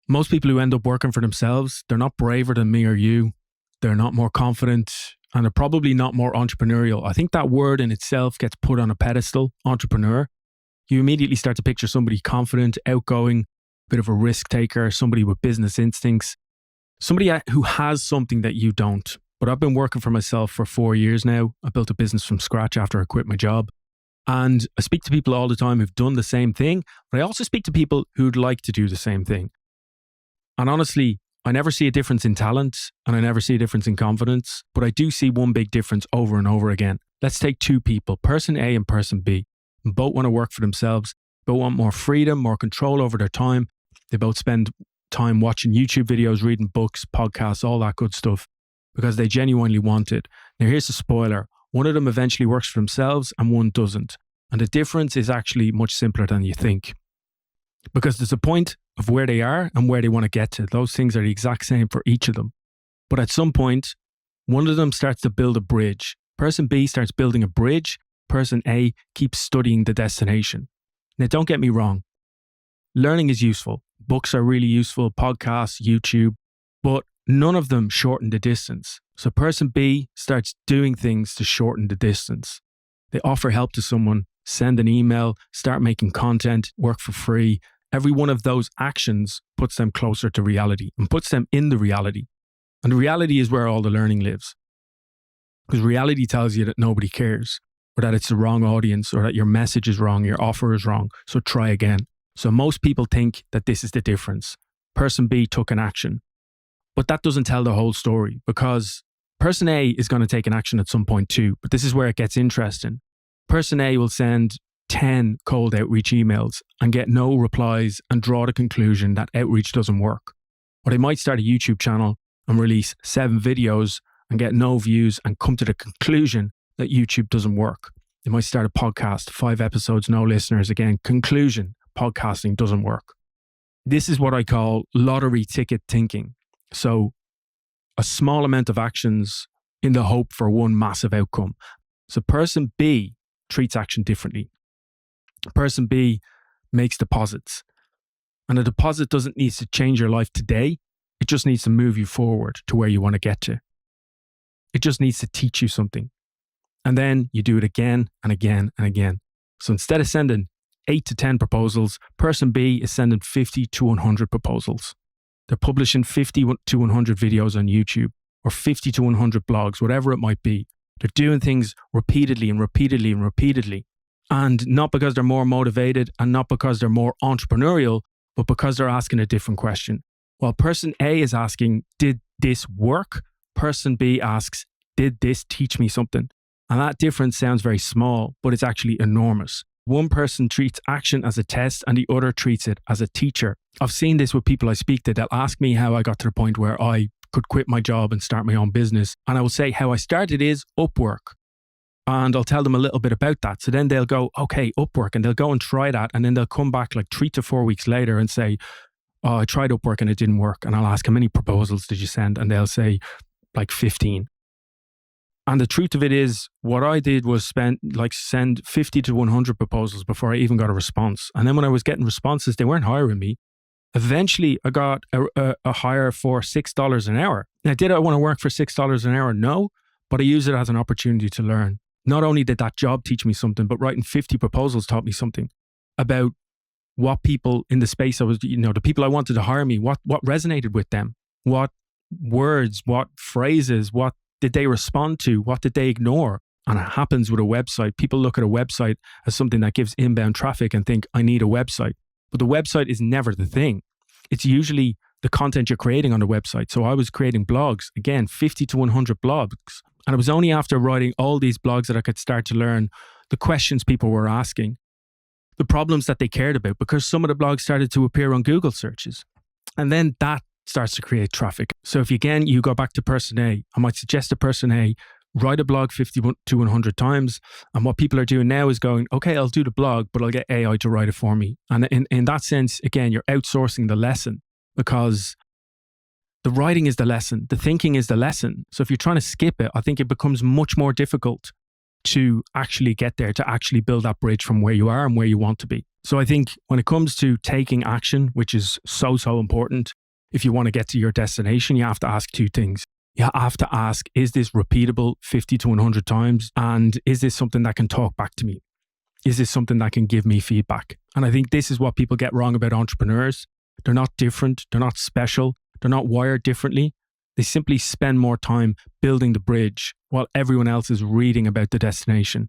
Most people who end up working for themselves, they're not braver than me or you. They're not more confident, and they're probably not more entrepreneurial. I think that word in itself gets put on a pedestal, entrepreneur. You immediately start to picture somebody confident, outgoing, bit of a risk taker, somebody with business instincts, somebody who has something that you don't. But I've been working for myself for 4 years now. I built a business from scratch after I quit my job. And I speak to people all the time who've done the same thing, but I also speak to people who'd like to do the same thing. And honestly, I never see a difference in talent and I never see a difference in confidence, but I do see one big difference over and over again. Let's take two people, person A and person B. Both want to work for themselves. Both want more freedom, more control over their time. They both spend time watching YouTube videos, reading books, podcasts, all that good stuff because they genuinely want it. Now here's the spoiler. One of them eventually works for themselves and one doesn't. And the difference is actually much simpler than you think. Because there's a point of where they are and where they want to get to. Those things are the exact same for each of them. But at some point, one of them starts to build a bridge. Person B starts building a bridge. Person A keeps studying the destination. Now, don't get me wrong. Learning is useful. Books are really useful, podcasts, YouTube, but none of them shorten the distance. So person B starts doing things to shorten the distance. They offer help to someone, send an email, start making content, work for free. Every one of those actions puts them closer to reality and puts them in the reality. And the reality is where all the learning lives. Because reality tells you that nobody cares, or that it's the wrong audience, or that your message is wrong, your offer is wrong. So try again. So most people think that this is the difference. Person B took an action. But that doesn't tell the whole story, because person A is going to take an action at some point too. But this is where it gets interesting. Person A will send 10 cold outreach emails and get no replies and draw the conclusion that outreach doesn't work. Or they might start a YouTube channel and release 7 videos and get no views and come to the conclusion that YouTube doesn't work. They might start a podcast, 5 episodes, no listeners. Again, conclusion, podcasting doesn't work. This is what I call lottery ticket thinking. So a small amount of actions in the hope for one massive outcome. So person B treats action differently. Person B makes deposits. And a deposit doesn't need to change your life today. It just needs to move you forward to where you want to get to. It just needs to teach you something. And then you do it again and again and again. So instead of sending 8 to 10 proposals, person B is sending 50 to 100 proposals. They're publishing 50 to 100 videos on YouTube or 50 to 100 blogs, whatever it might be. They're doing things repeatedly and repeatedly and repeatedly. And not because they're more motivated and not because they're more entrepreneurial, but because they're asking a different question. While person A is asking, did this work? Person B asks, did this teach me something? And that difference sounds very small, but it's actually enormous. One person treats action as a test and the other treats it as a teacher. I've seen this with people I speak to. They'll ask me how I got to the point where I could quit my job and start my own business. And I will say how I started is Upwork. And I'll tell them a little bit about that. So then they'll go, okay, Upwork, and they'll go and try that. And then they'll come back like 3 to 4 weeks later and say, oh, I tried Upwork and it didn't work. And I'll ask, how many proposals did you send? And they'll say like 15. And the truth of it is, what I did was send 50 to 100 proposals before I even got a response. And then when I was getting responses, they weren't hiring me. Eventually, I got a hire for $6 an hour. Now, did I want to work for $6 an hour? No, but I used it as an opportunity to learn. Not only did that job teach me something, but writing 50 proposals taught me something about what people in the space I was, the people I wanted to hire me, what resonated with them, what words, what phrases, what did they respond to, what did they ignore? And it happens with a website. People look at a website as something that gives inbound traffic and think, I need a website. But the website is never the thing. It's usually the content you're creating on the website. So I was creating blogs, again, 50 to 100 blogs. And it was only after writing all these blogs that I could start to learn the questions people were asking, the problems that they cared about, because some of the blogs started to appear on Google searches. And then that starts to create traffic. So if you go back to person A, I might suggest to person A, write a blog 50 to 100 times. And what people are doing now is going, okay, I'll do the blog, but I'll get AI to write it for me. And in that sense, again, you're outsourcing the lesson because the writing is the lesson. The thinking is the lesson. So if you're trying to skip it, I think it becomes much more difficult to actually get there, to actually build that bridge from where you are and where you want to be. So I think when it comes to taking action, which is so, so important, if you want to get to your destination, you have to ask two things. You have to ask, is this repeatable 50 to 100 times? And is this something that can talk back to me? Is this something that can give me feedback? And I think this is what people get wrong about entrepreneurs. They're not different. They're not special. They're not wired differently. They simply spend more time building the bridge while everyone else is reading about the destination.